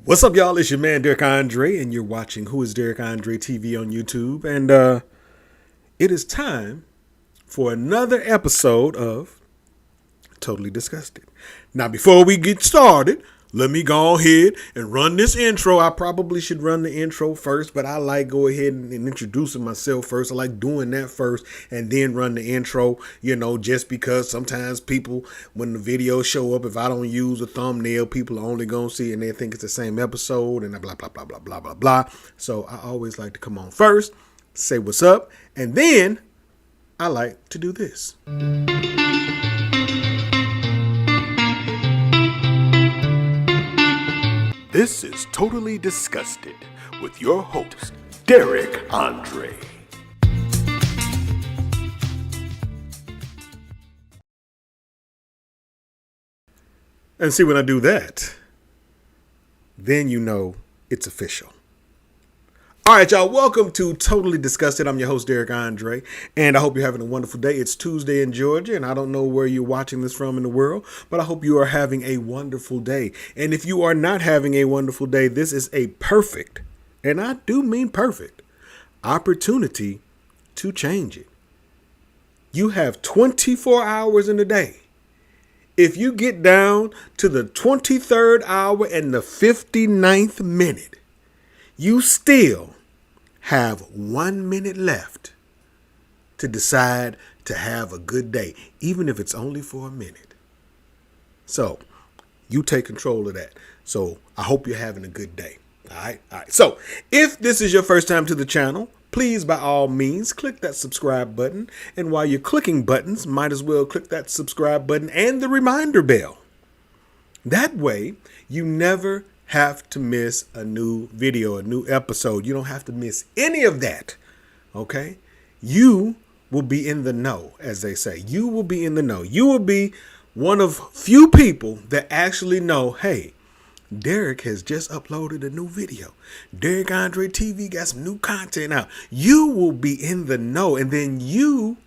What's up, y'all? It's your man, Derek Andre, and you're watching Who is Derek Andre TV on YouTube. And it is time for another episode of Totally Disgusted. Now, before we get started, let me go ahead and run this intro. I probably should run the intro first, but I like go ahead and introducing myself first. I like doing that first and then run the intro, just because sometimes people, when the videos show up, if I don't use a thumbnail, people are only going to see and they think it's the same episode and blah, blah, blah, blah, blah, blah, blah. So I always like to come on first, say what's up, and then I like to do this. This is Totally Disgusted with your host, Derek Andre. And see, when I do that, then you know it's official. All right, y'all, welcome to Totally Disgusted. I'm your host, Derek Andre, and I hope you're having a wonderful day. It's Tuesday in Georgia, and I don't know where you're watching this from in the world, but I hope you are having a wonderful day. And if you are not having a wonderful day, this is a perfect, and I do mean perfect, opportunity to change it. You have 24 hours in a day. If you get down to the 23rd hour and the 59th minute, you still have 1 minute left to decide to have a good day, even if it's only for a minute. So you take control of that. So I hope you're having a good day. All right. So if this is your first time to the channel, please, by all means, click that subscribe button. And while you're clicking buttons, might as well click that subscribe button and the reminder bell. That way, you never have to miss a new video, a new episode. You don't have to miss any of that. Okay? You will be in the know, as they say. You will be in the know. You will be one of few people that actually know, hey, Derek has just uploaded a new video. Derek Andre TV got some new content out. You will be in the know, and then you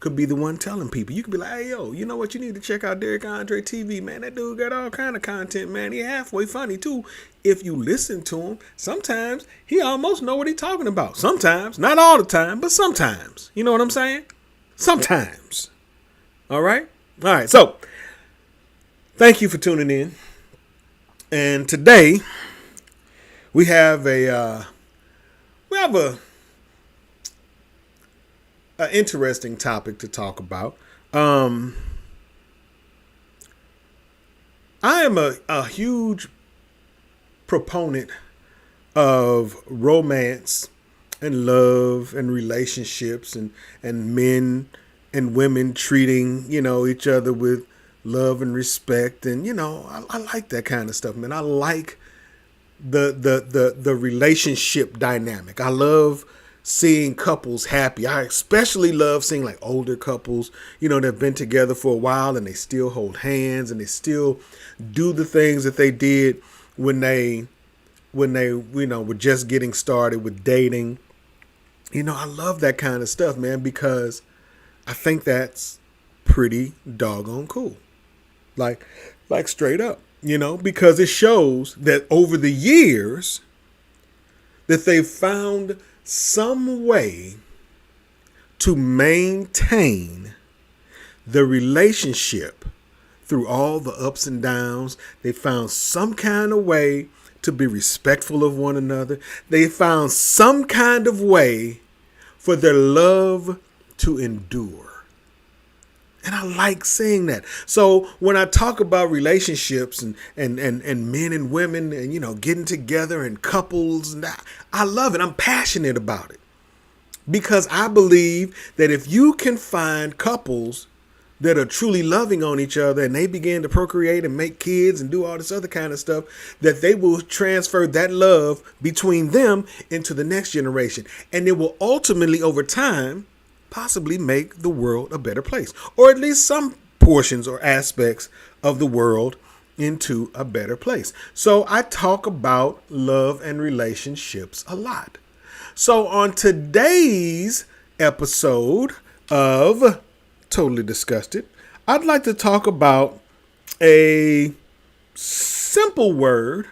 could be the one telling people. You could be like, hey, yo, you know what? You need to check out Derek Andre TV, man. That dude got all kind of content, man. He halfway funny, too. If you listen to him, sometimes he almost know what he's talking about. Sometimes. Not all the time, but sometimes. You know what I'm saying? Sometimes. All right? All right. So, thank you for tuning in. And today, we have an interesting topic to talk about. I am a huge proponent of romance and love and relationships and men and women treating, each other with love and respect. And, I like that kind of stuff, man. I like the relationship dynamic. I love seeing couples happy. I especially love seeing like older couples, they've been together for a while and they still hold hands and they still do the things that they did when they were just getting started with dating. I love that kind of stuff, man, because I think that's pretty doggone cool. Like straight up, because it shows that over the years that they've found some way to maintain the relationship through all the ups and downs. They found some kind of way to be respectful of one another. They found some kind of way for their love to endure. And I like saying that. So when I talk about relationships and men and women and, getting together and couples, and I love it. I'm passionate about it because I believe that if you can find couples that are truly loving on each other and they begin to procreate and make kids and do all this other kind of stuff, that they will transfer that love between them into the next generation. And it will ultimately, over time, possibly make the world a better place, or at least some portions or aspects of the world into a better place. So I talk about love and relationships a lot. So on today's episode of Totally Disgusted, I'd like to talk about a simple word,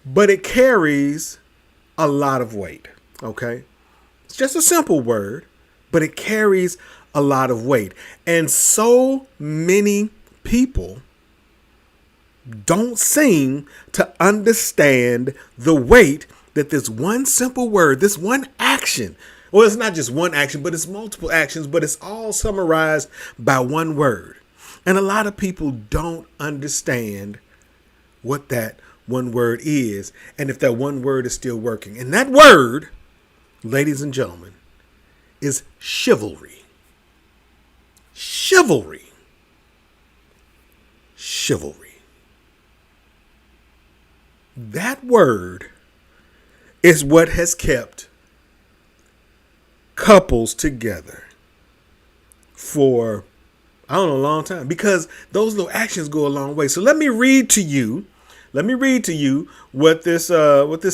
but it carries a lot of weight. Okay? It's just a simple word, but it carries a lot of weight. And so many people don't seem to understand the weight that this one simple word, this one action, well, it's not just one action, but it's multiple actions, but it's all summarized by one word. And a lot of people don't understand what that one word is and if that one word is still working. And that word, ladies and gentlemen, is chivalry. Chivalry. Chivalry. That word is what has kept couples together for, I don't know, a long time, because those little actions go a long way. So let me read to you what this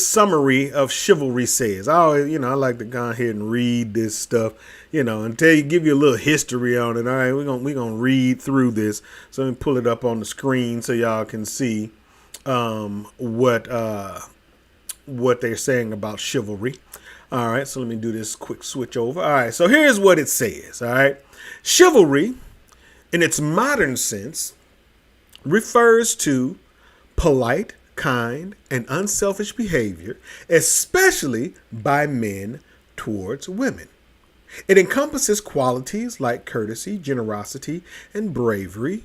summary of chivalry says. I always, I like to go ahead and read this stuff, and give you a little history on it. All right, we're gonna read through this. So let me pull it up on the screen so y'all can see what they're saying about chivalry. All right, so let me do this quick switch over. All right, so here's what it says. All right, chivalry, in its modern sense, refers to polite, kind, and unselfish behavior, especially by men towards women. It encompasses qualities like courtesy, generosity, and bravery,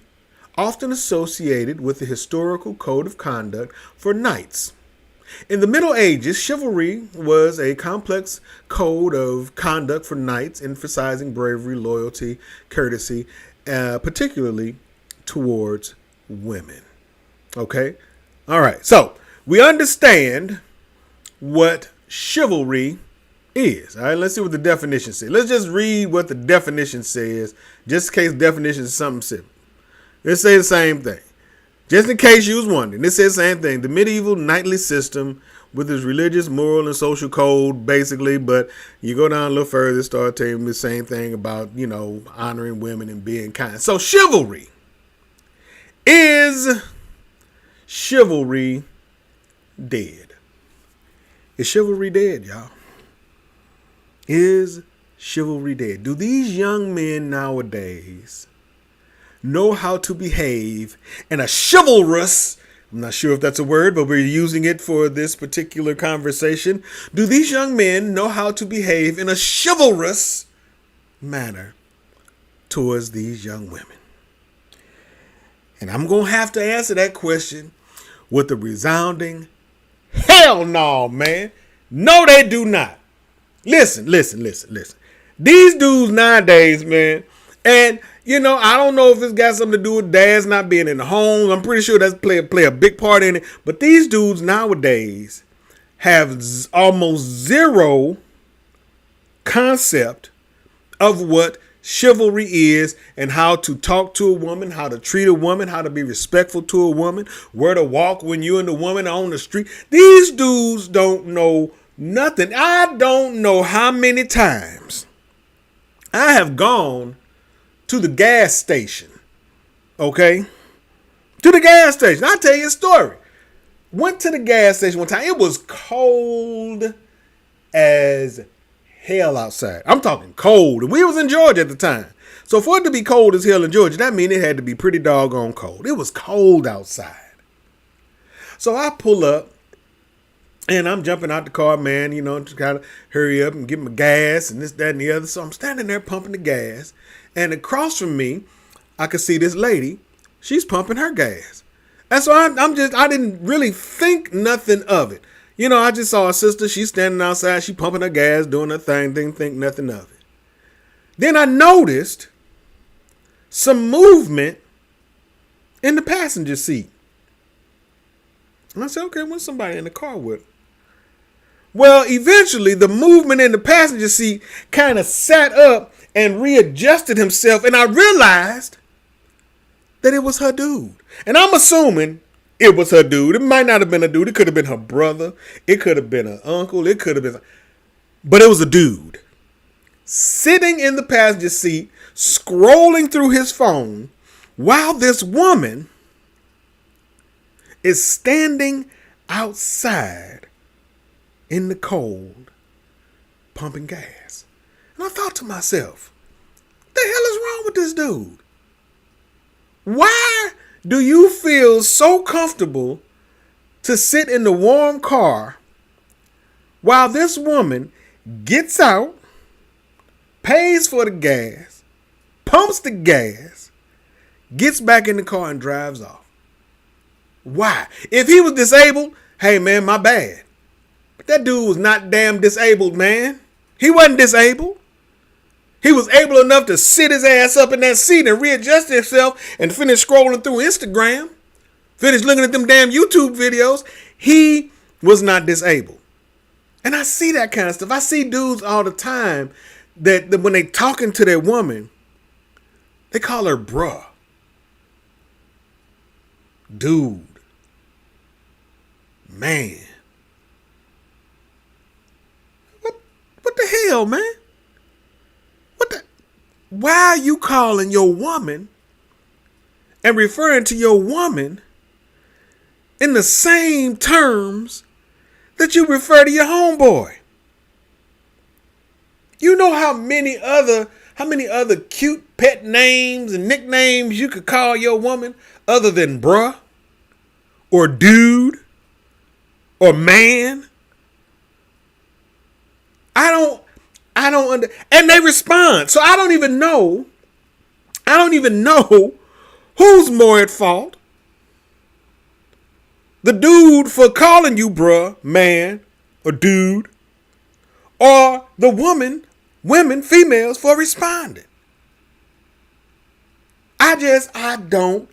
often associated with the historical code of conduct for knights. In the Middle Ages, chivalry was a complex code of conduct for knights, emphasizing bravery, loyalty, courtesy, particularly towards women. Okay? All right. So we understand what chivalry is. All right. Let's see what the definition says. Let's just read what the definition says, just in case definition is something simple. Let's say the same thing. Just in case you was wondering, this says the same thing. The medieval knightly system with its religious, moral, and social code, basically. But you go down a little further, start telling the same thing about, honoring women and being kind. So chivalry. Is chivalry dead? Is chivalry dead, y'all? Is chivalry dead? Do these young men nowadays know how to behave in a chivalrous, I'm not sure if that's a word, but we're using it for this particular conversation. Do these young men know how to behave in a chivalrous manner towards these young women? And I'm going to have to answer that question with a resounding hell no, man. No, they do not. Listen. These dudes nowadays, man, and I don't know if it's got something to do with dads not being in the home. I'm pretty sure that's play a big part in it. But these dudes nowadays have almost zero concept of what chivalry is and how to talk to a woman, how to treat a woman, how to be respectful to a woman, where to walk when you and the woman are on the street. These dudes don't know nothing. I don't know how many times I have gone to the gas station, okay? To the gas station. I'll tell you a story. Went to the gas station one time. It was cold as hell outside. I'm talking cold. And we was in Georgia at the time. So for it to be cold as hell in Georgia, that means it had to be pretty doggone cold. It was cold outside. So I pull up and I'm jumping out the car, man, to kind of hurry up and get my gas and this, that, and the other. So I'm standing there pumping the gas. And across from me, I could see this lady. She's pumping her gas. And so I didn't really think nothing of it. I just saw a sister. She's standing outside. She pumping her gas, doing her thing. Didn't think nothing of it. Then I noticed some movement in the passenger seat. And I said, okay, what's somebody in the car with? Well, eventually the movement in the passenger seat kind of sat up and readjusted himself. And I realized that it was her dude. And I'm assuming it was her dude. It might not have been a dude. It could have been her brother. It could have been an uncle. It could have been. But it was a dude sitting in the passenger seat, scrolling through his phone while this woman is standing outside in the cold pumping gas. And I thought to myself, what the hell is wrong with this dude? Why do you feel so comfortable to sit in the warm car while this woman gets out, pays for the gas, pumps the gas, gets back in the car and drives off? Why? If he was disabled, hey man, my bad. But that dude was not damn disabled, man. He wasn't disabled. He was able enough to sit his ass up in that seat and readjust himself and finish scrolling through Instagram, finish looking at them damn YouTube videos. He was not disabled. And I see that kind of stuff. I see dudes all the time that when they talking to their woman, they call her bruh, dude, man. What the hell, man? Why are you calling your woman and referring to your woman in the same terms that you refer to your homeboy? You know how many other cute pet names and nicknames you could call your woman other than bruh or dude or man? And they respond. So I don't even know who's more at fault. The dude for calling you bruh, man, or dude, or the women, females for responding. I don't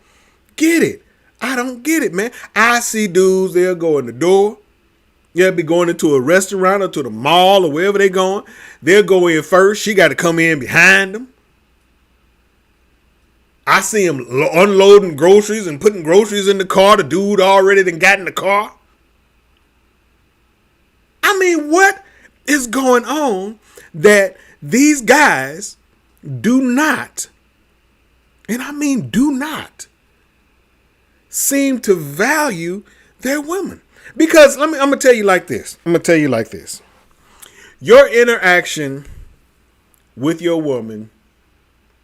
get it. I don't get it, man. I see dudes, they'll go in the door. They'll be going into a restaurant or to the mall or wherever they're going. They'll go in first. She got to come in behind them. I see him unloading groceries and putting groceries in the car. The dude already done got in the car. I mean, what is going on that these guys do not, and I mean do not, seem to value their women? Because I'm going to tell you like this. Your interaction with your woman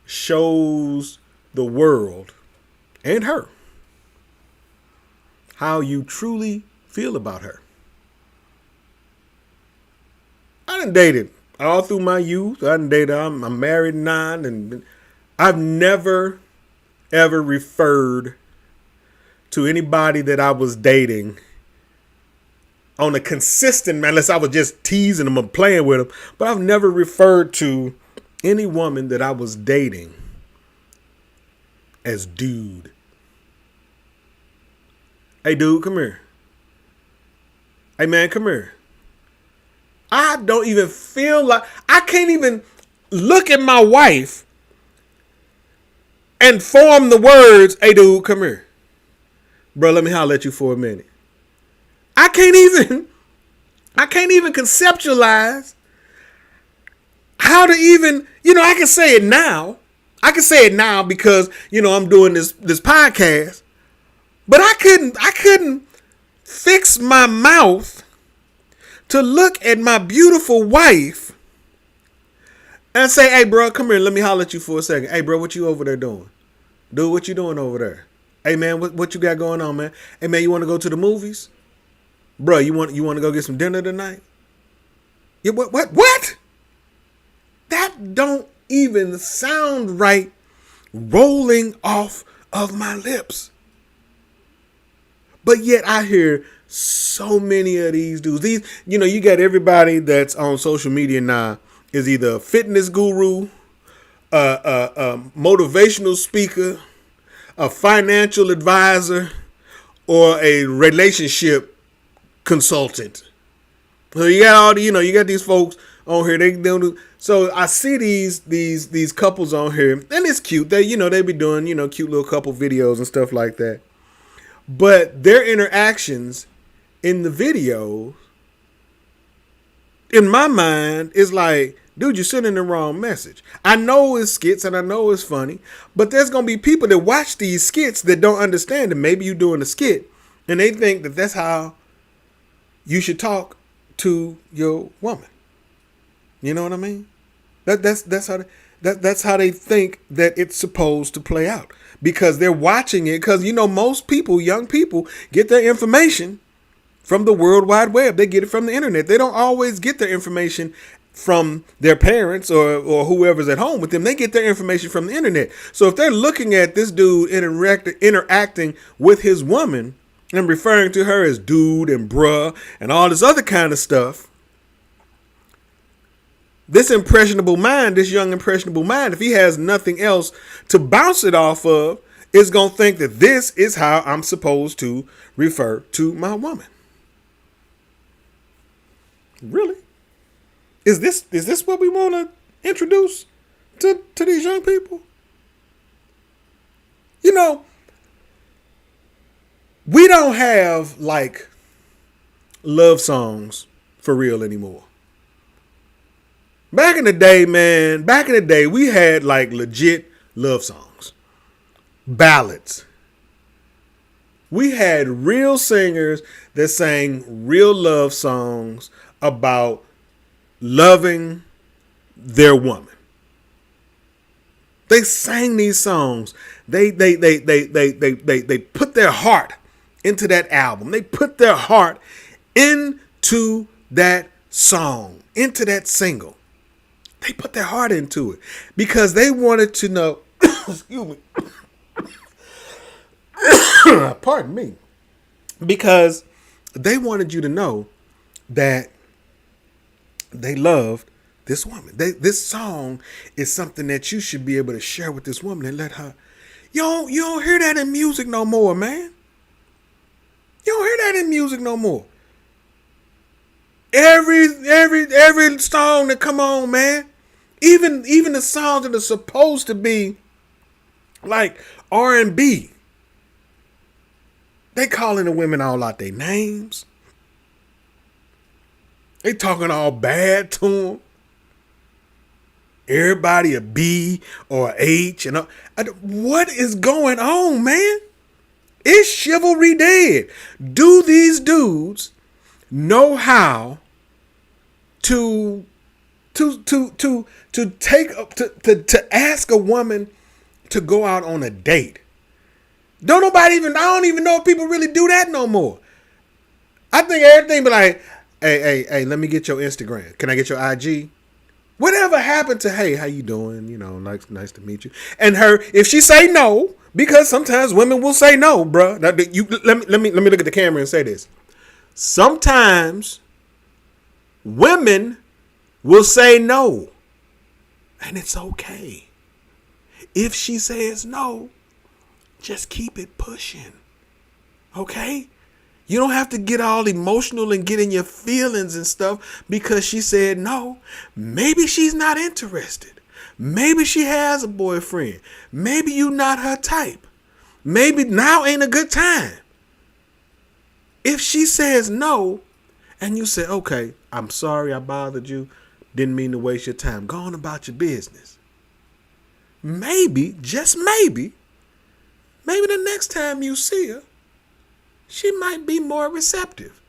shows the world and her how you truly feel about her. I done dated all through my youth. I'm married 9, and I've never, ever referred to anybody that I was dating on a consistent, unless I was just teasing them or playing with them. But I've never referred to any woman that I was dating as dude. Hey, dude, come here. Hey, man, come here. I don't even feel like, I can't even look at my wife and form the words, hey, dude, come here. Bro, let me holler at you for a minute. I can't even conceptualize how to even, I can say it now. I can say it now because, I'm doing this podcast, but I couldn't fix my mouth to look at my beautiful wife and say, hey, bro, come here. Let me holler at you for a second. Hey, bro, what you over there doing? Dude, what you doing over there? Hey, man, what you got going on, man? Hey, man, you want to go to the movies? Bro, you want to go get some dinner tonight? Yeah, what? That don't even sound right rolling off of my lips. But yet I hear so many of these dudes. You got everybody that's on social media now is either a fitness guru, a motivational speaker, a financial advisor, or a relationship consultant. So you got all you got these folks on here. They don't. So I see these couples on here, and it's cute. They they be doing cute little couple videos and stuff like that. But their interactions in the video, in my mind, is like, dude, you're sending the wrong message. I know it's skits and I know it's funny, but there's gonna be people that watch these skits that don't understand that maybe you're doing a skit and they think that that's how you should talk to your woman. You know what I mean? That's how they think that it's supposed to play out, because they're watching it. Because most people, young people, get their information from the World Wide Web. They get it from the internet. They don't always get their information from their parents or whoever's at home with them. They get their information from the internet. So if they're looking at this dude interacting with his woman and referring to her as dude and bruh and all this other kind of stuff, this young impressionable mind, if he has nothing else to bounce it off of, is going to think that this is how I'm supposed to refer to my woman. Really? Is this what we want to introduce to these young people? We don't have like love songs for real anymore. Back in the day, we had like legit love songs, ballads. We had real singers that sang real love songs about loving their woman. They sang these songs. They put their heart into that album. They put their heart into that song, into that single. They put their heart into it because they wanted to know, excuse me, pardon me, because they wanted you to know that they loved this woman. This song is something that you should be able to share with this woman and let her. You don't hear that in music no more, man. You don't hear that in music no more. Every song that come on, man. Even the songs that are supposed to be like R&B. They calling the women all out their names. They talking all bad to them. Everybody a B or a H. And what is going on, man? Is chivalry dead? Do these dudes know how to ask a woman to go out on a date? I don't even know if people really do that no more. I think everything be like, hey, let me get your Instagram. Can I get your IG? Whatever happened to, hey, how you doing? Nice to meet you. And if she say no, because sometimes women will say no, bro. Now, let me look at the camera and say this. Sometimes women will say no, and it's okay. If she says no, just keep it pushing. Okay? You don't have to get all emotional and get in your feelings and stuff because she said no. Maybe she's not interested. Maybe she has a boyfriend. Maybe you not her type. Maybe now ain't a good time. If she says no and you say, okay, I'm sorry I bothered you. Didn't mean to waste your time. Go on about your business. Maybe, just maybe the next time you see her, she might be more receptive.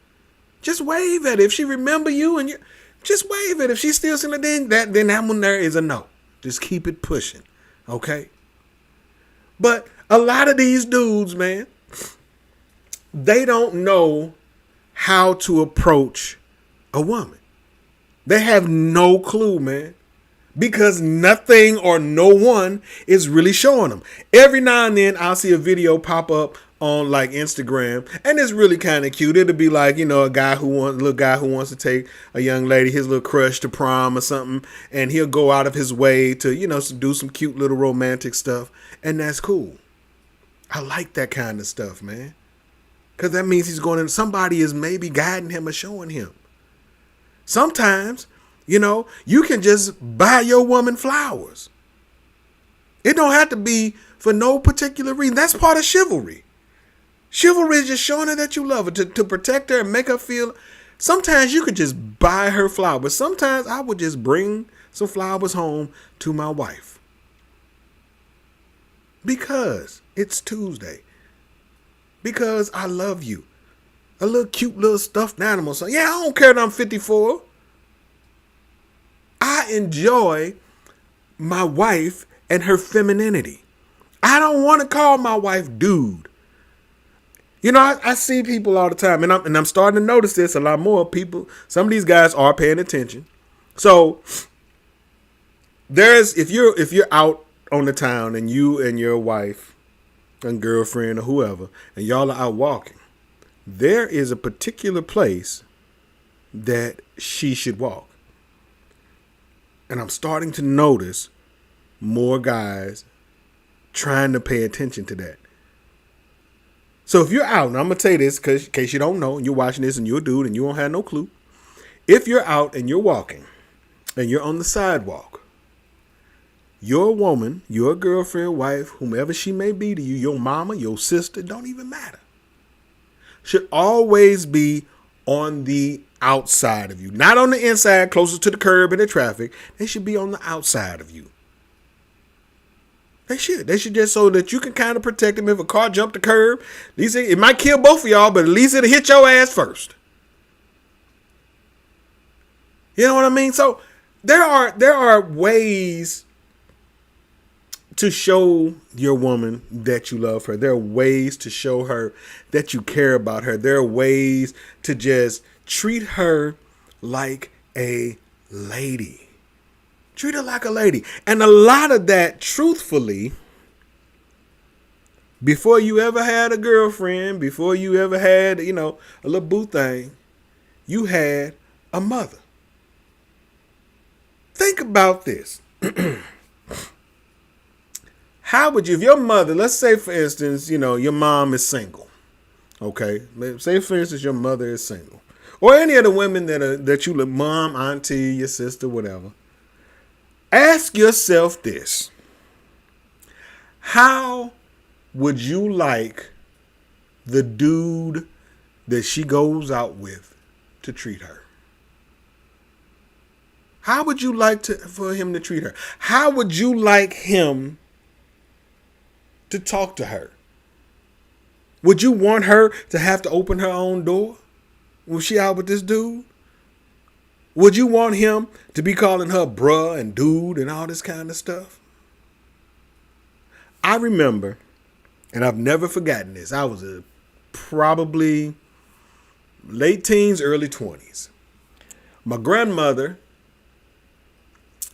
Just wave at it. If she remember you and you, just wave at it. If she's still saying then that one there is a no. Just keep it pushing. Okay? But a lot of these dudes, man, they don't know how to approach a woman. They have no clue, man. Because nothing or no one is really showing them. Every now and then I'll see a video pop up on like Instagram, and it's really kind of cute. It'll be like, a little guy who wants to take a young lady, his little crush, to prom or something, and he'll go out of his way to, do some cute little romantic stuff, and that's cool. I like that kind of stuff, man. Because that means he's going in, somebody is maybe guiding him or showing him. Sometimes, you can just buy your woman flowers. It don't have to be for no particular reason. That's part of chivalry. Chivalry is just showing her that you love her, to protect her and make her feel. Sometimes you could just buy her flowers. Sometimes I would just bring some flowers home to my wife. Because it's Tuesday. Because I love you. a little cute little stuffed animal. So yeah, I don't care that I'm 54. I enjoy my wife and her femininity. I don't want to call my wife dude. You know, I see people all the time, and I'm starting to notice this a lot more. People, some of these guys are paying attention. So if you're out on the town and you and your wife and girlfriend or whoever, and y'all are out walking, there is a particular place that she should walk. And I'm starting to notice more guys trying to pay attention to that. So if you're out, and I'm going to tell you this in case you don't know, and you're watching this and you're a dude and you don't have no clue. If you're out and you're walking and you're on the sidewalk, your woman, your girlfriend, wife, whomever she may be to you, your mama, your sister, don't even matter, should always be on the outside of you. Not on the inside, closer to the curb and the traffic. They should be on the outside of you. They should. They should, just so that you can kind of protect them if a car jumped the curb. At least it might kill both of y'all, but at least it'll hit your ass first. You know what I mean? So there are ways to show your woman that you love her. There are ways to show her that you care about her. There are ways to just treat her like a lady. Treat her like a lady. And a lot of that, truthfully, before you ever had a girlfriend, before you ever had, a little boo thing, you had a mother. Think about this. How would you, if your mother, let's say for instance, your mom is single. Okay. Say for instance, your mother is single. Or any of the women that you love, mom, auntie, your sister, whatever. Ask yourself this. How would you like the dude that she goes out with to treat her? How would you like for him to treat her? How would you like him to talk to her? Would you want her to have to open her own door when she out with this dude? Would you want him to be calling her bruh and dude and all this kind of stuff? I remember, and I've never forgotten this, I was probably late teens, early 20s. My grandmother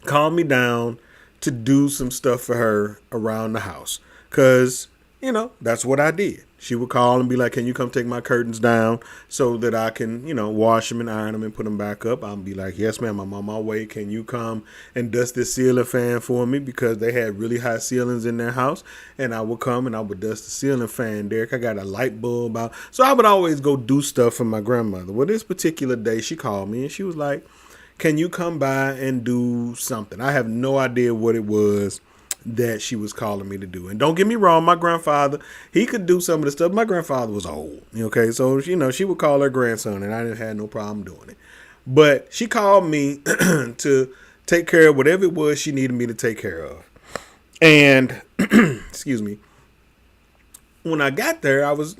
calmed me down to do some stuff for her around the house. Because, that's what I did. She would call and be like, can you come take my curtains down so that I can, wash them and iron them and put them back up? I'll be like, yes, ma'am, I'm on my way. Can you come and dust this ceiling fan for me? Because they had really high ceilings in their house. And I would come and I would dust the ceiling fan, Derek. I got a light bulb out. So I would always go do stuff for my grandmother. Well, this particular day, she called me and she was like, can you come by and do something? I have no idea what it was that she was calling me to do. And don't get me wrong, my grandfather, he could do some of the stuff. My grandfather was old. Okay, so she would call her grandson and I didn't have no problem doing it. But she called me to take care of whatever it was she needed me to take care of. And excuse me. When I got there, I was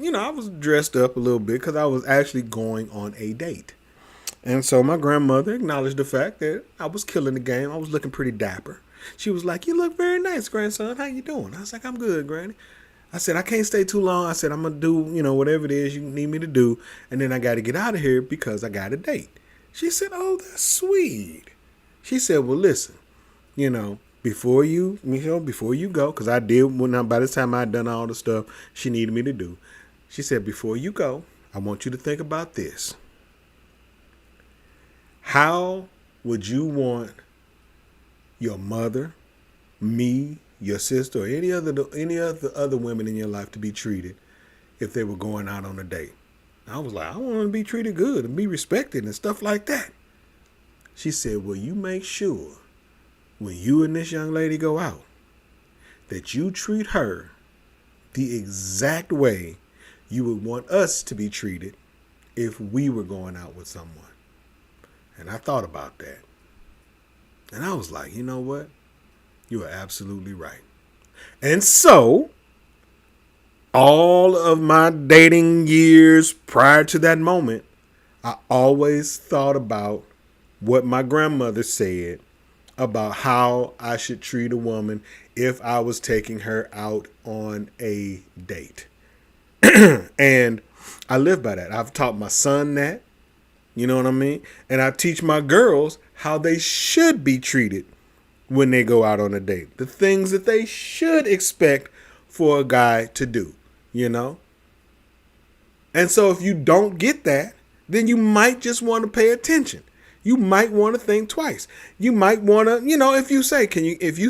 dressed up a little bit because I was actually going on a date. And so my grandmother acknowledged the fact that I was killing the game. I was looking pretty dapper. She was like, you look very nice, grandson. How you doing? I was like, I'm good, Granny. I said, I can't stay too long. I said, I'm going to do, whatever it is you need me to do. And then I got to get out of here because I got a date. She said, oh, that's sweet. She said, well, listen, before you go, because I did by the time I'd done all the stuff she needed me to do. She said, before you go, I want you to think about this. How would you want your mother, me, your sister, or any of the other women in your life to be treated if they were going out on a date? I was like, I want to be treated good and be respected and stuff like that. She said, well, you make sure when you and this young lady go out that you treat her the exact way you would want us to be treated if we were going out with someone. And I thought about that. And I was like, you know what? You are absolutely right. And so All of my dating years prior to that moment, I always thought about what my grandmother said about how I should treat a woman if I was taking her out on a date. And I live by that. I've taught my son that, you know what I mean? And I teach my girls how they should be treated when they go out on a date. The things that they should expect for a guy to do, you know? And so if you don't get that, then you might just want to pay attention. You might want to think twice. You might want to, if you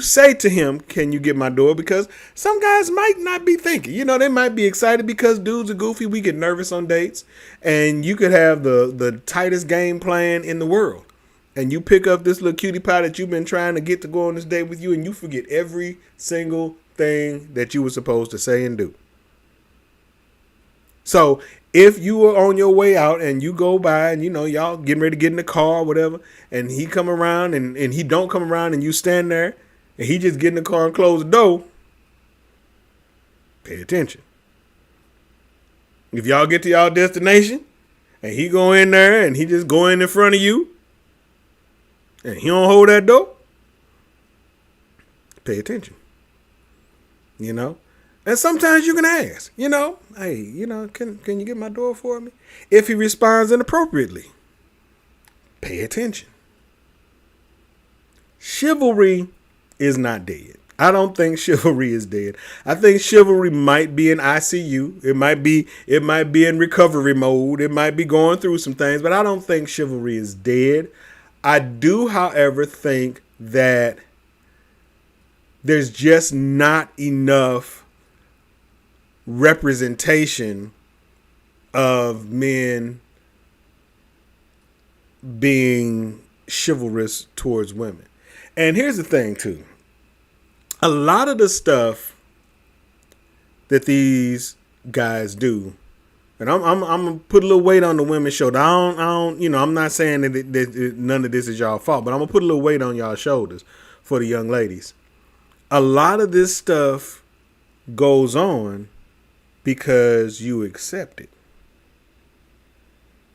say to him, can you get my door? Because some guys might not be thinking, they might be excited because dudes are goofy. We get nervous on dates, and you could have the tightest game plan in the world. And you pick up this little cutie pie that you've been trying to get to go on this date with you, and you forget every single thing that you were supposed to say and do. So if you are on your way out and you go by and, y'all getting ready to get in the car or whatever, and he come around and he don't come around and you stand there and he just get in the car and close the door, pay attention. If y'all get to y'all destination and he go in there and he just go in front of you and he don't hold that door, pay attention. And sometimes you can ask, hey, can you get my door for me? If he responds inappropriately, pay attention. Chivalry is not dead. I don't think chivalry is dead. I think chivalry might be in ICU. It might be in recovery mode. It might be going through some things, but I don't think chivalry is dead. I do, however, think that there's just not enough representation of men being chivalrous towards women. And here's the thing too. A lot of the stuff that these guys do, and I'm gonna put a little weight on the women's shoulder. I don't, I'm not saying that none of this is y'all fault, but I'm gonna put a little weight on y'all shoulders for the young ladies. A lot of this stuff goes on because you accept it.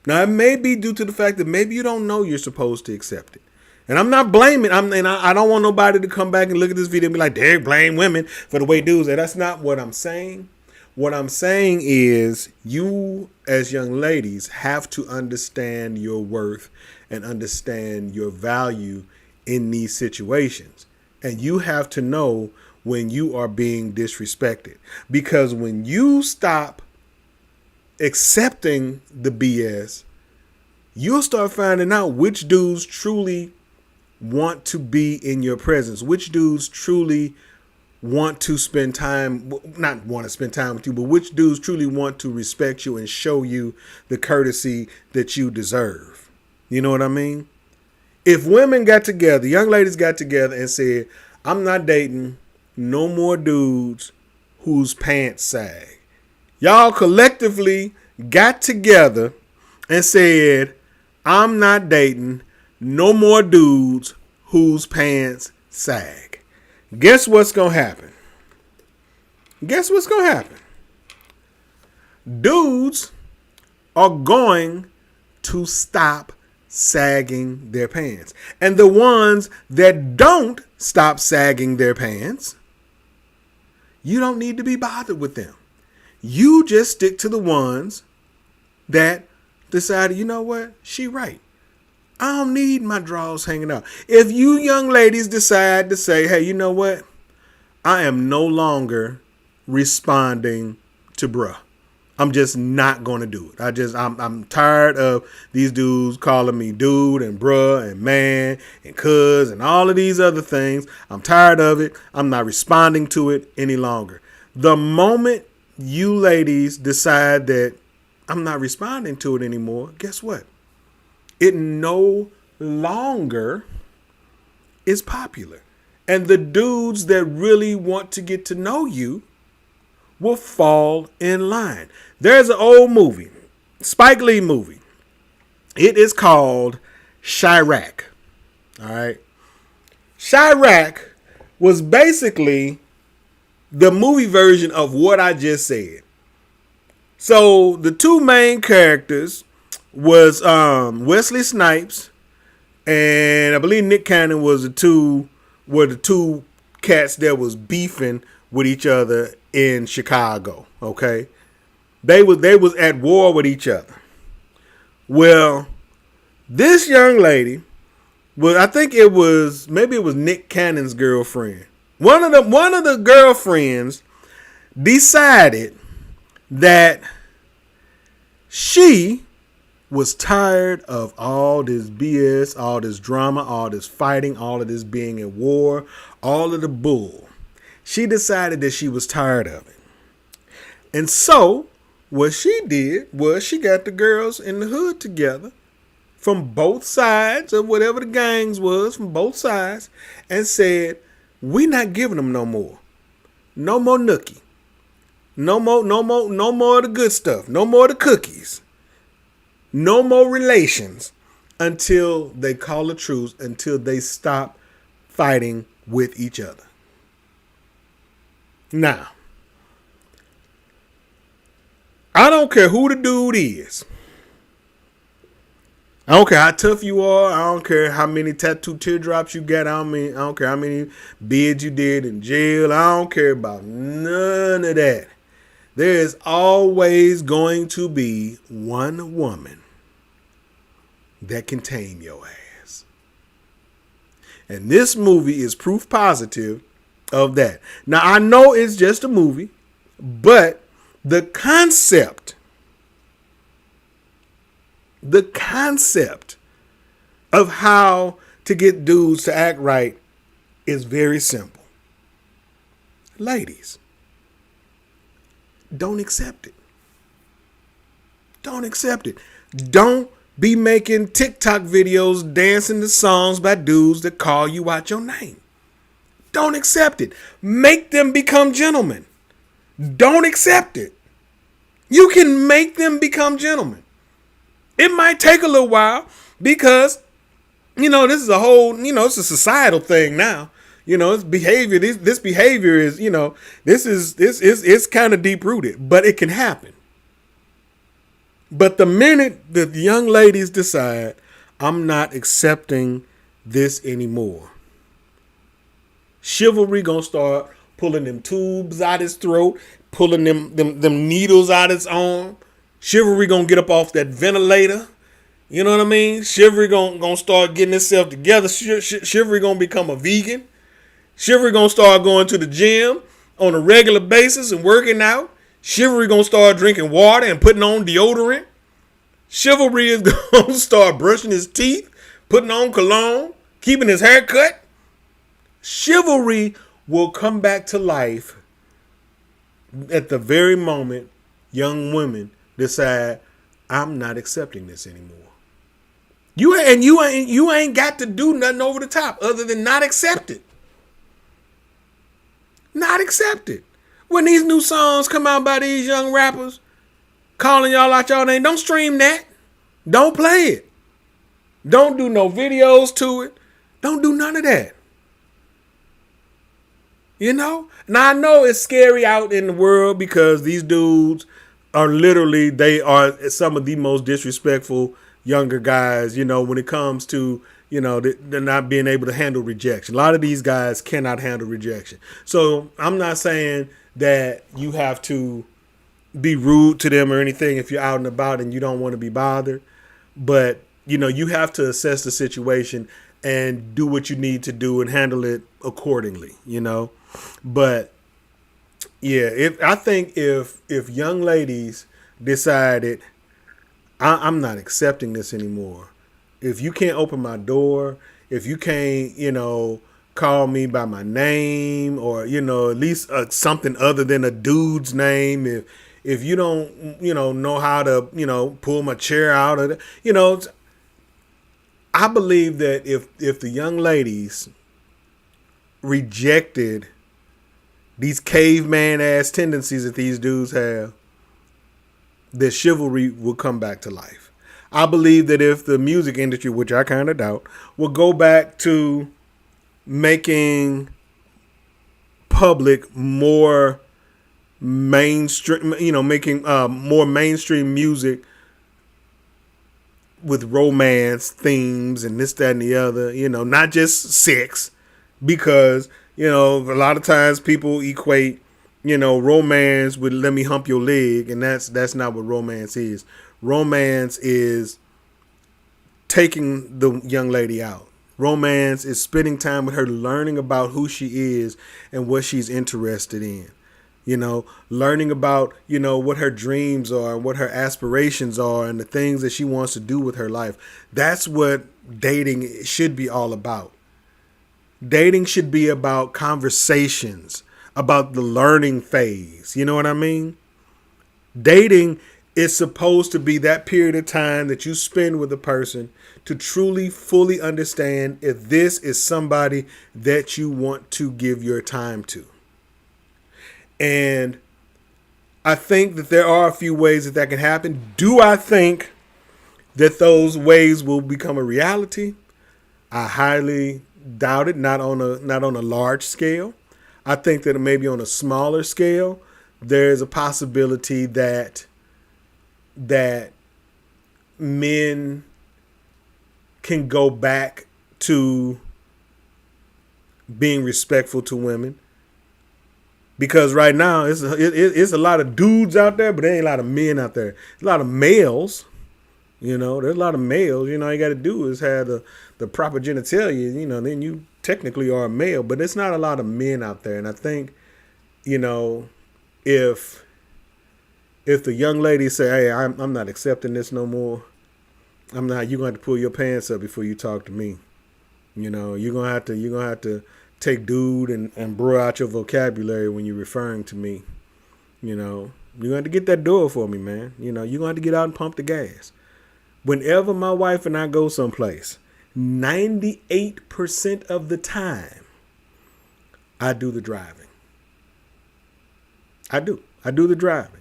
Now, it may be due to the fact that maybe you don't know you're supposed to accept it. And I'm not blaming. I don't want nobody to come back and look at this video and be like, "They blame women for the way dudes are." That's not what I'm saying. What I'm saying is you, as young ladies, have to understand your worth and understand your value in these situations. And you have to know when you are being disrespected. Because when you stop accepting the BS, you'll start finding out which dudes truly want to be in your presence, which dudes truly want to spend time, not want to spend time with you, but which dudes truly want to respect you and show you the courtesy that you deserve. You know what I mean? If women got together, young ladies got together and said, I'm not dating no more dudes whose pants sag. Y'all collectively got together and said, I'm not dating no more dudes whose pants sag. Guess what's going to happen? Guess what's going to happen? Dudes are going to stop sagging their pants. And the ones that don't stop sagging their pants, you don't need to be bothered with them. You just stick to the ones that decided, you know what? She right. I don't need my drawers hanging out. If you young ladies decide to say, hey, you know what? I am no longer responding to bruh. I'm just not going to do it. I'm tired of these dudes calling me dude and bruh and man and cuz and all of these other things. I'm tired of it. I'm not responding to it any longer. The moment you ladies decide that I'm not responding to it anymore, guess what? It no longer is popular. And the dudes that really want to get to know you will fall in line. There's an old movie, Spike Lee movie. It is called Chirac. All right. Chirac was basically the movie version of what I just said. So the two main characters was Wesley Snipes and I believe Nick Cannon were the two cats that was beefing with each other in Chicago. Okay, they was at war with each other. Well, this young lady, well, I think it was Nick Cannon's girlfriend. One of the girlfriends decided that she was tired of all this BS, all this drama, all this fighting, all of this being at war, all of the bull. She decided that she was tired of it. And so what she did was she got the girls in the hood together from both sides of whatever the gangs was, from both sides, and said, we not giving them no more. No more nookie. No more of the good stuff. No more of the cookies. No more relations until they call a truce, until they stop fighting with each other. Now, I don't care who the dude is. I don't care how tough you are. I don't care how many tattoo teardrops you got. I don't care how many bids you did in jail. I don't care about none of that. There is always going to be one woman that can tame your ass. And this movie is proof positive of that. Now, I know it's just a movie, but the concept of how to get dudes to act right is very simple. Ladies, don't accept it. Don't accept it. Don't be making TikTok videos dancing to songs by dudes that call you out your name. Don't accept it. Make them become gentlemen. Don't accept it. You can make them become gentlemen. It might take a little while because, this is a whole, it's a societal thing now. It's behavior. This behavior is, it's kind of deep rooted, but it can happen. But the minute the young ladies decide, I'm not accepting this anymore, Chivalry gonna start pulling them tubes out his throat, pulling them needles out his arm. Chivalry gonna get up off that ventilator. You know what I mean? Chivalry gonna start getting itself together. Chivalry gonna become a vegan. Chivalry gonna start going to the gym on a regular basis and working out. Chivalry gonna start drinking water and putting on deodorant. Chivalry is gonna start brushing his teeth, putting on cologne, keeping his hair cut. Chivalry will come back to life at the very moment young women decide, I'm not accepting this anymore. You ain't got to do nothing over the top other than not accept it. Not accept it. When these new songs come out by these young rappers calling y'all out y'all name, don't stream that. Don't play it. Don't do no videos to it. Don't do none of that. Now I know it's scary out in the world because these dudes are they are some of the most disrespectful younger guys, when it comes to, they're not being able to handle rejection. A lot of these guys cannot handle rejection. So I'm not saying that you have to be rude to them or anything if you're out and about and you don't want to be bothered. But, you have to assess the situation and do what you need to do and handle it accordingly, But yeah, I think if young ladies decided, I'm not accepting this anymore. If you can't open my door, if you can't, call me by my name or, at least something other than a dude's name. If you don't, know how to, pull my chair out of it, I believe that if the young ladies rejected these caveman ass tendencies that these dudes have, that chivalry will come back to life. I believe that if the music industry, which I kind of doubt, will go back to making public more mainstream, making more mainstream music with romance themes and this, that, and the other, not just sex, because, a lot of times people equate, romance with let me hump your leg, and that's not what romance is. Romance is taking the young lady out. Romance is spending time with her, learning about who she is and what she's interested in. Learning about, what her dreams are and what her aspirations are and the things that she wants to do with her life. That's what dating should be all about. Dating should be about conversations, about the learning phase. You know what I mean? Dating is supposed to be that period of time that you spend with a person to truly, fully understand if this is somebody that you want to give your time to. And I think that there are a few ways that can happen. Do I think that those ways will become a reality? I highly doubt it. Not on a large scale. I think that maybe on a smaller scale, there's a possibility that men can go back to being respectful to women. Because right now, it's a lot of dudes out there, but there ain't a lot of men out there. There's a lot of males. There's a lot of males. All you got to do is have the proper genitalia, then you technically are a male. But there's not a lot of men out there. And I think, if the young lady say, hey, I'm not accepting this no more, you're going to have to pull your pants up before you talk to me. You're going to have to take dude and bro out your vocabulary when you're referring to me. You're going to have to get that door for me, man. You're going to have to get out and pump the gas. Whenever my wife and I go someplace, 98% of the time, I do the driving. I do the driving.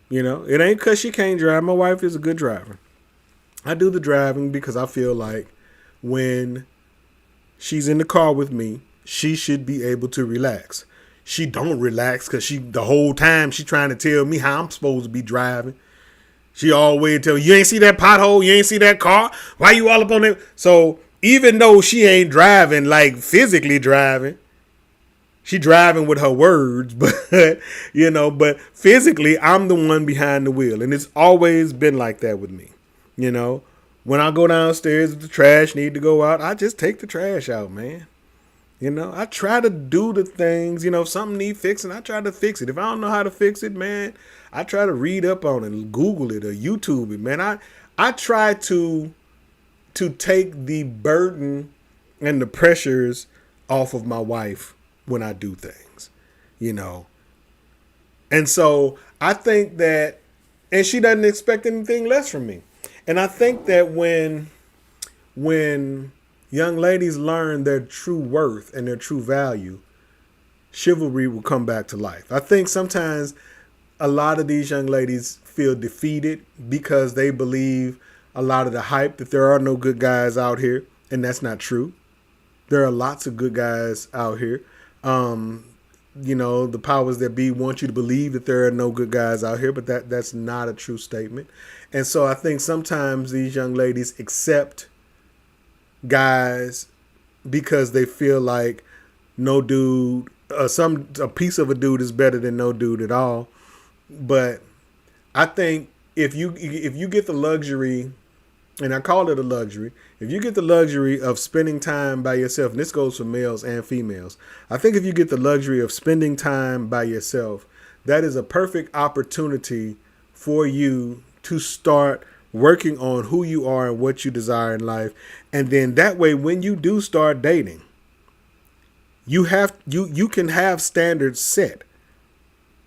It ain't because she can't drive. My wife is a good driver. I do the driving because I feel like when she's in the car with me, she should be able to relax. She don't relax because the whole time she trying to tell me how I'm supposed to be driving. She always tell me, you ain't see that pothole, you ain't see that car, why you all up on it? So even though she ain't driving, like physically driving, she driving with her words, but but physically I'm the one behind the wheel. And it's always been like that with me. When I go downstairs, if the trash need to go out, I just take the trash out, man. I try to do the things, if something need fixing, I try to fix it. If I don't know how to fix it, man, I try to read up on it, Google it or YouTube it, man. I try to take the burden and the pressures off of my wife when I do things, And so I think that, and she doesn't expect anything less from me. And I think that when young ladies learn their true worth and their true value, chivalry will come back to life. I think sometimes a lot of these young ladies feel defeated because they believe a lot of the hype that there are no good guys out here. And that's not true. There are lots of good guys out here. The powers that be want you to believe that there are no good guys out here, but that's not a true statement. And so I think sometimes these young ladies accept guys because they feel like no dude, a piece of a dude is better than no dude at all. But I think if you get the luxury, and I call it a luxury, if you get the luxury of spending time by yourself, and this goes for males and females, I think if you get the luxury of spending time by yourself, that is a perfect opportunity for you to start working on who you are and what you desire in life. And then that way, when you do start dating, you can have standards set,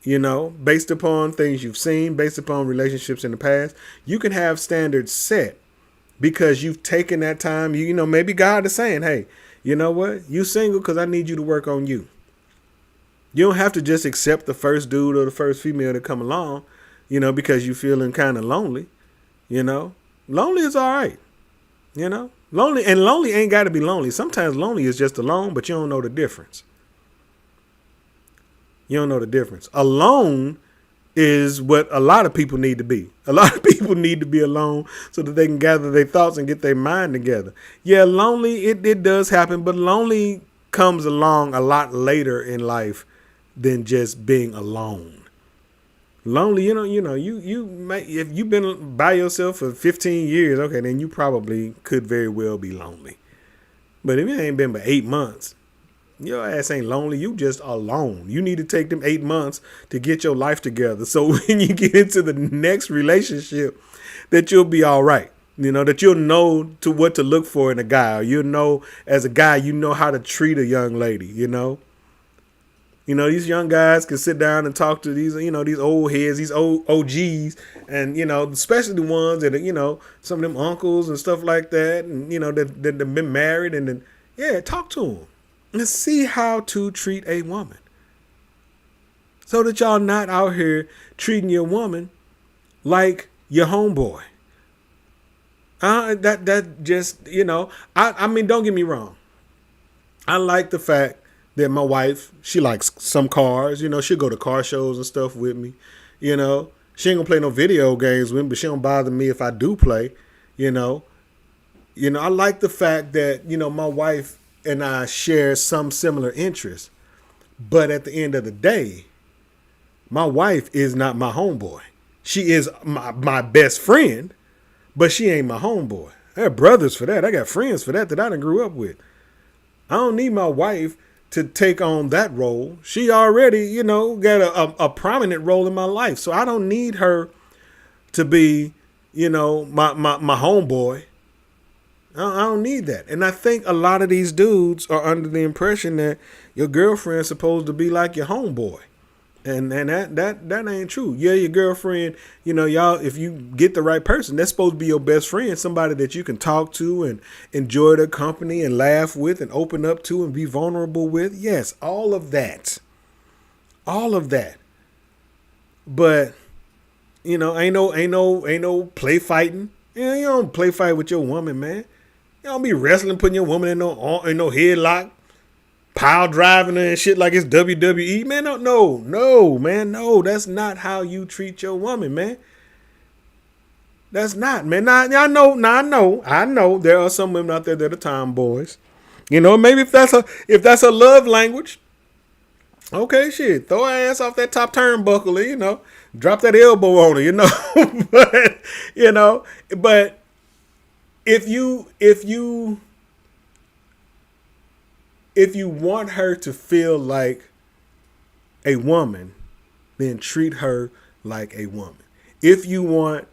based upon things you've seen, based upon relationships in the past. You can have standards set because you've taken that time. Maybe God is saying, hey, you know what? You single because I need you to work on you. You don't have to just accept the first dude or the first female to come along, because you're feeling kind of lonely. Lonely is all right. Lonely ain't got to be lonely. Sometimes lonely is just alone, but you don't know the difference. You don't know the difference. Alone is what a lot of people need to be. A lot of people need to be alone so that they can gather their thoughts and get their mind together. Yeah, lonely, it does happen, but lonely comes along a lot later in life than just being alone. Lonely, you might, if you've been by yourself for 15 years, okay, then you probably could very well be lonely. But if you ain't been but 8 months, your ass ain't lonely. You just alone. You need to take them 8 months to get your life together. So when you get into the next relationship, that you'll be all right. That you'll know to what to look for in a guy. Or you'll know as a guy, you know how to treat a young lady. These young guys can sit down and talk to these old heads, these old OGs, and, especially the ones that are, some of them uncles and stuff like that, and, that have been married, and then, yeah, talk to them and see how to treat a woman so that y'all not out here treating your woman like your homeboy. That just, I mean, don't get me wrong. I like the fact that my wife, she likes some cars, she'll go to car shows and stuff with me, she ain't gonna play no video games with me, but she don't bother me if I do play, I like the fact that, my wife and I share some similar interests, but at the end of the day, my wife is not my homeboy. She is my best friend, but she ain't my homeboy. I have brothers for that. I got friends for that I done grew up with. I don't need my wife to take on that role. She already, got a prominent role in my life. So I don't need her to be, my homeboy. I don't need that. And I think a lot of these dudes are under the impression that your girlfriend's supposed to be like your homeboy. And that ain't true. Yeah, your girlfriend, y'all, if you get the right person, that's supposed to be your best friend, somebody that you can talk to and enjoy their company and laugh with and open up to and be vulnerable with. Yes, all of that. All of that. But, ain't no play fighting. You don't play fight with your woman, man. You don't be wrestling, putting your woman in no headlock, pile driving her and shit like it's WWE. Man, no. That's not how you treat your woman, man. That's not, man. I know there are some women out there that are tomboys. Maybe if that's a love language, okay, shit, throw her ass off that top turnbuckle, drop that elbow on her, but if you want her to feel like a woman, then treat her like a woman. If you want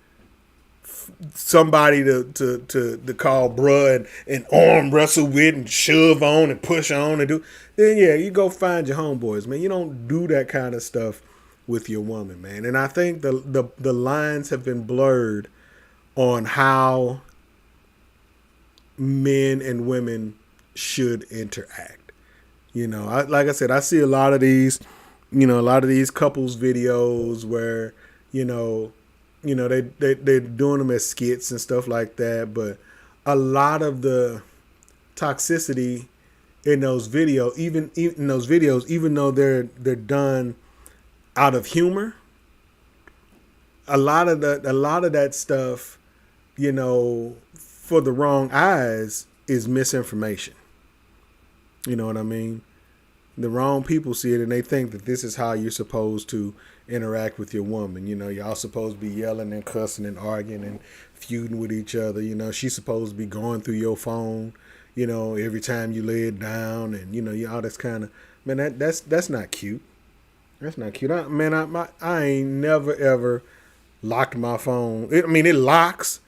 somebody to call bruh and arm wrestle with and shove on and push on and do, then yeah, you go find your homeboys, man. You don't do that kind of stuff with your woman, man. And I think the lines have been blurred on how men and women should interact. Like I said, I see a lot of these couples videos where, they're doing them as skits and stuff like that. But a lot of the toxicity in those videos, even though they're done out of humor, a lot of that stuff, for the wrong eyes is misinformation. You know what I mean? The wrong people see it and they think that this is how you're supposed to interact with your woman. Y'all supposed to be yelling and cussing and arguing and feuding with each other. She's supposed to be going through your phone, every time you lay it down and, all this kind of, man, that's not cute. That's not cute. I ain't never ever locked my phone. It locks,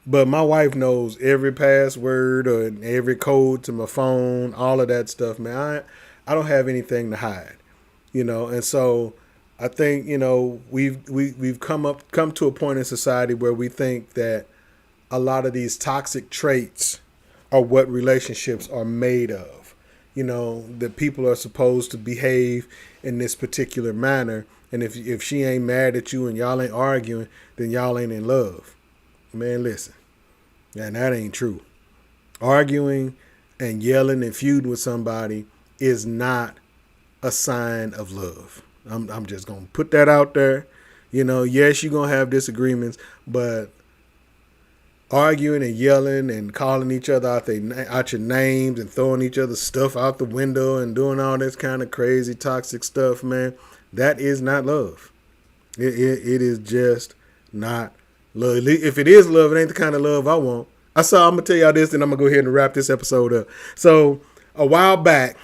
but my wife knows every password or every code to my phone, all of that stuff, man. I don't have anything to hide, and so I think, we've come to a point in society where we think that a lot of these toxic traits are what relationships are made of. That people are supposed to behave in this particular manner, and if she ain't mad at you and y'all ain't arguing, then y'all ain't in love. Man, listen. And that ain't true. Arguing and yelling and feuding with somebody is not a sign of love. I'm just going to put that out there. Yes, you're going to have disagreements, but arguing and yelling and calling each other out your names and throwing each other's stuff out the window and doing all this kind of crazy toxic stuff, man, that is not love. It is just not love. If it is love, it ain't the kind of love I want. I'm going to tell y'all this, and I'm going to go ahead and wrap this episode up. So a while back,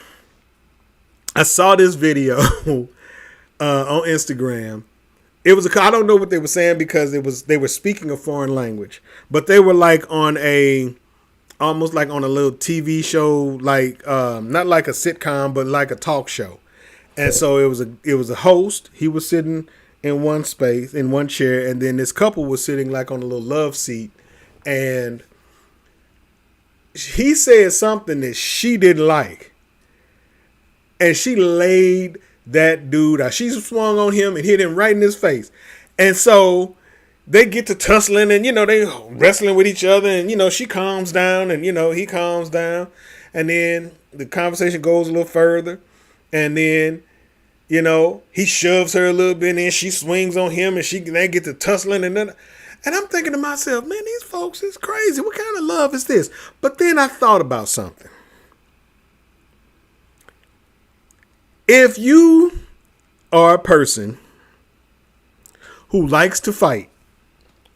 I saw this video on Instagram. It was I don't know what they were saying because they were speaking a foreign language, but they were like almost like on a little TV show, like not like a sitcom, but like a talk show. And so it was a host. He was sitting in one space, in one chair, and then this couple was sitting like on a little love seat, and he said something that she didn't like, and she laid that dude out. She swung on him and hit him right in his face. And so they get to tussling and, they wrestling with each other. And, she calms down and, he calms down. And then the conversation goes a little further. And then, he shoves her a little bit and then she swings on him and they get to tussling. And I'm thinking to myself, man, these folks is crazy. What kind of love is this? But then I thought about something. If you are a person who likes to fight,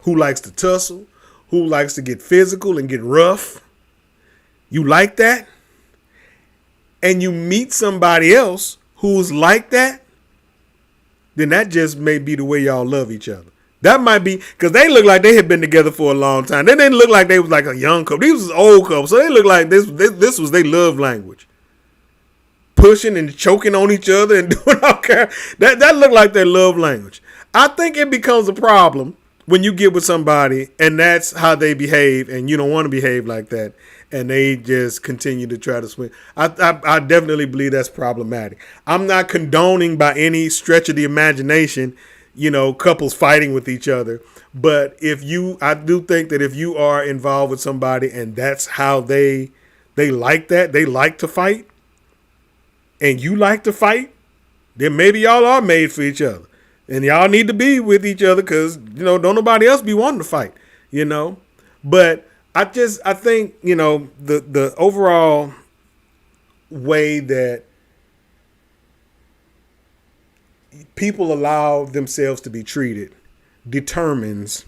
who likes to tussle, who likes to get physical and get rough, you like that, and you meet somebody else who's like that, then that just may be the way y'all love each other. That might be because they look like they had been together for a long time. They didn't look like they was like a young couple. These was old couple, so they look like this was their love language. Pushing and choking on each other and doing all kind. That looked like their love language. I think it becomes a problem when you get with somebody and that's how they behave and you don't want to behave like that and they just continue to try to swing. I definitely believe that's problematic. I'm not condoning by any stretch of the imagination, couples fighting with each other. But I do think that if you are involved with somebody and that's how they like that, they like to fight, and you like to fight, then maybe y'all are made for each other. And y'all need to be with each other because, don't nobody else be wanting to fight, But I think, the overall way that people allow themselves to be treated determines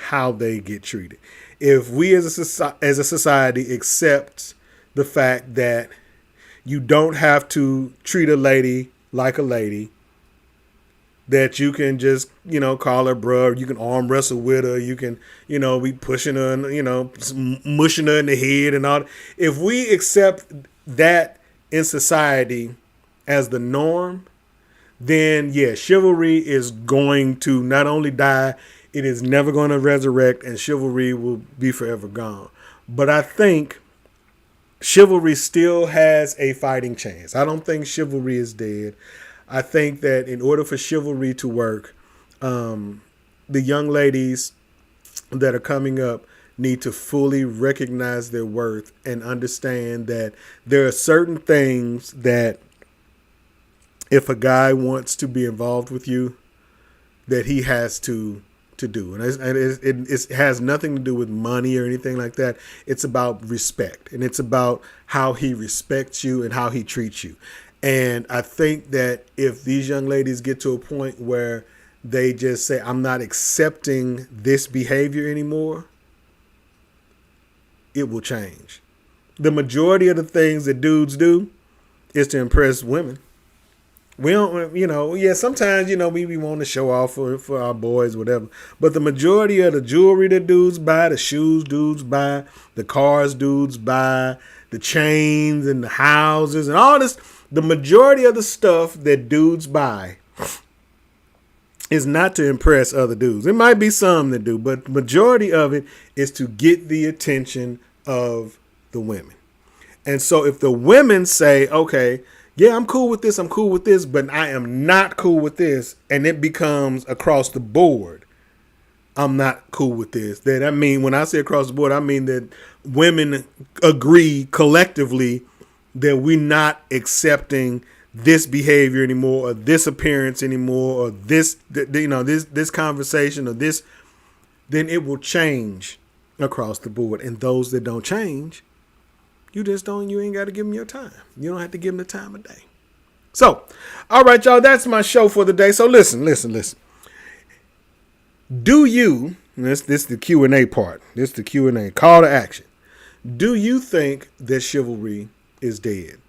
how they get treated. If we as a society accept the fact that you don't have to treat a lady like a lady, that you can just, call her bruh, you can arm wrestle with her, you can, be pushing her and, mushing her in the head and all. If we accept that in society as the norm, then chivalry is going to not only die, it is never going to resurrect and chivalry will be forever gone. But I think chivalry still has a fighting chance. I don't think chivalry is dead. I think that in order for chivalry to work, the young ladies that are coming up need to fully recognize their worth and understand that there are certain things that if a guy wants to be involved with you, that he has to do. And it has nothing to do with money or anything like that. It's about respect. And it's about how he respects you and how he treats you. And I think that if these young ladies get to a point where they just say, I'm not accepting this behavior anymore, it will change. The majority of the things that dudes do is to impress women. We don't, sometimes, we want to show off for our boys, whatever. But the majority of the jewelry that dudes buy, the shoes dudes buy, the cars dudes buy, the chains and the houses and all this, the majority of the stuff that dudes buy is not to impress other dudes. It might be some that do, but the majority of it is to get the attention of the women. And so if the women say, okay, yeah, I'm cool with this, but I am not cool with this, and it becomes across the board, I'm not cool with this. Then I mean, when I say across the board, I mean that women agree collectively that we're not accepting this behavior anymore, or this appearance anymore, or this conversation, or this, then it will change across the board. And those that don't change, you ain't got to give them your time. You don't have to give them the time of day. So, all right, y'all, that's my show for the day. So listen. Do you, this is the Q&A part. This is the Q&A, call to action. Do you think that chivalry is dead?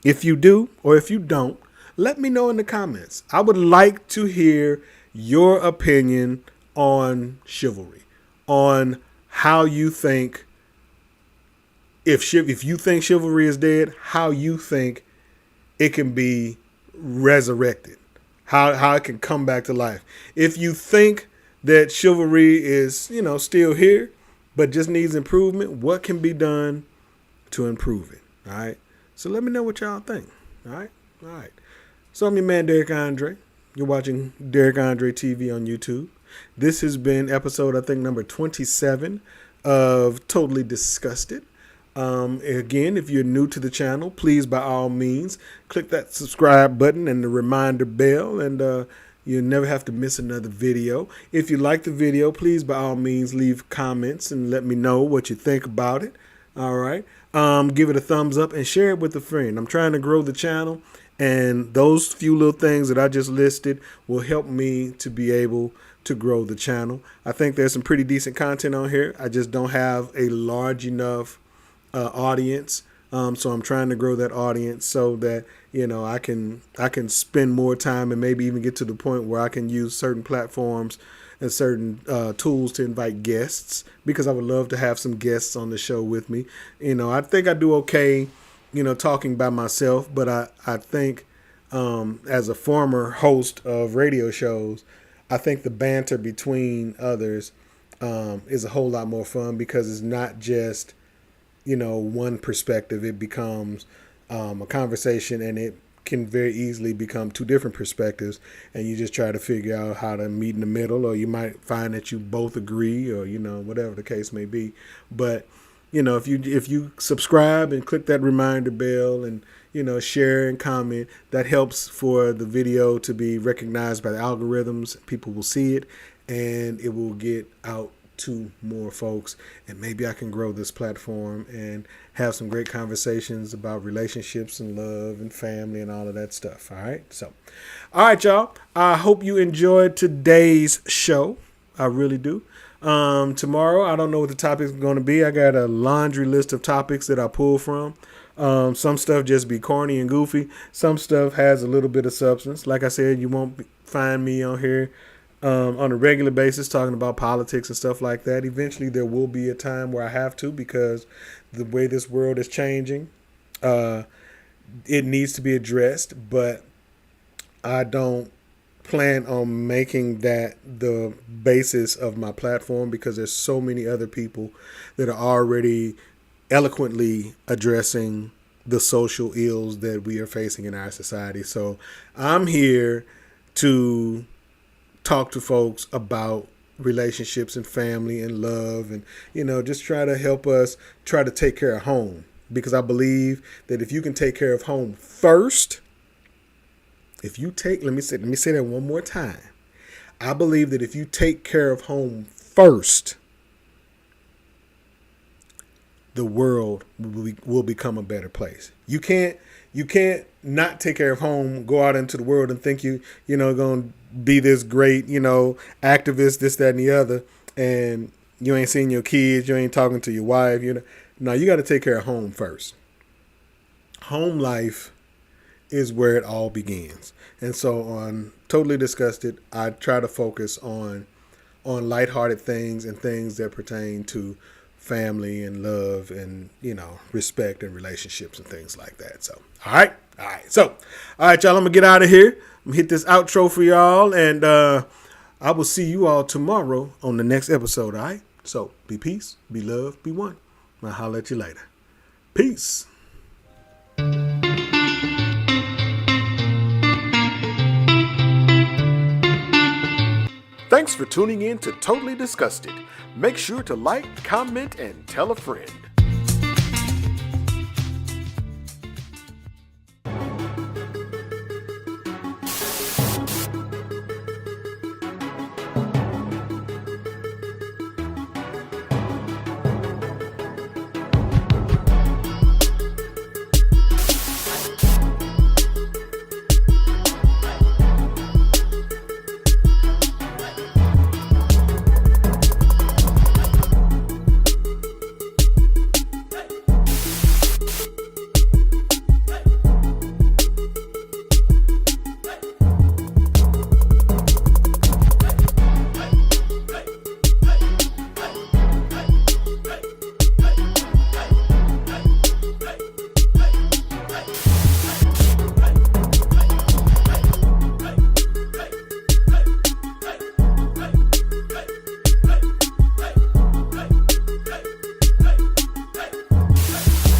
If you do, or if you don't, let me know in the comments. I would like to hear your opinion on chivalry, on how you think, if you think chivalry is dead, how you think it can be resurrected, how it can come back to life. If you think that chivalry is, still here, but just needs improvement, what can be done to improve it? All right. So let me know what y'all think. All right. So I'm your man, Derek Andre. You're watching Derek Andre TV on YouTube. This has been episode, I think, number 27 of Totally Disgusted. Again, if you're new to the channel, please, by all means, click that subscribe button and the reminder bell, and you'll never have to miss another video. If you like the video, please, by all means, leave comments and let me know what you think about it. All right. Give it a thumbs up and share it with a friend. I'm trying to grow the channel, and those few little things that I just listed will help me to be able to grow the channel. I think there's some pretty decent content on here. I just don't have a large enough audience. So I'm trying to grow that audience so that, I can spend more time and maybe even get to the point where I can use certain platforms and certain tools to invite guests, because I would love to have some guests on the show with me. I think I do okay, talking by myself, but I think as a former host of radio shows, I think the banter between others is a whole lot more fun, because it's not just one perspective. It becomes a conversation, and it can very easily become two different perspectives, and you just try to figure out how to meet in the middle, or you might find that you both agree, or whatever the case may be. But if you subscribe and click that reminder bell and share and comment, that helps for the video to be recognized by the algorithms. People will see it, and it will get out to more folks, and maybe I can grow this platform and have some great conversations about relationships and love and family and all of that stuff. All right. So, all right, y'all. I hope you enjoyed today's show. I really do. Tomorrow, I don't know what the topics are going to be. I got a laundry list of topics that I pull from. Some stuff just be corny and goofy. Some stuff has a little bit of substance. Like I said, you won't find me on here on a regular basis talking about politics and stuff like that. Eventually there will be a time where I have to, because the way this world is changing, it needs to be addressed, but I don't plan on making that the basis of my platform, because there's so many other people that are already eloquently addressing the social ills that we are facing in our society. So I'm here to talk to folks about relationships and family and love, and just try to help us try to take care of home, because I believe that if you can take care of home first, let me say that one more time. I believe that if you take care of home first, the world will become a better place. You can't not take care of home, go out into the world and think you're going to be this great, activist, this, that, and the other, and you ain't seeing your kids, you ain't talking to your wife, No, you got to take care of home first. Home life is where it all begins. And so on Totally Disgusted, I try to focus on lighthearted things and things that pertain to family and love and, respect and relationships and things like that. So, all right. So, all right, y'all, I'm going to get out of here. I'm going to hit this outro for y'all, and I will see you all tomorrow on the next episode, all right? So, be peace, be love, be one. I'll holler at you later. Peace. Thanks for tuning in to Totally Disgusted. Make sure to like, comment, and tell a friend.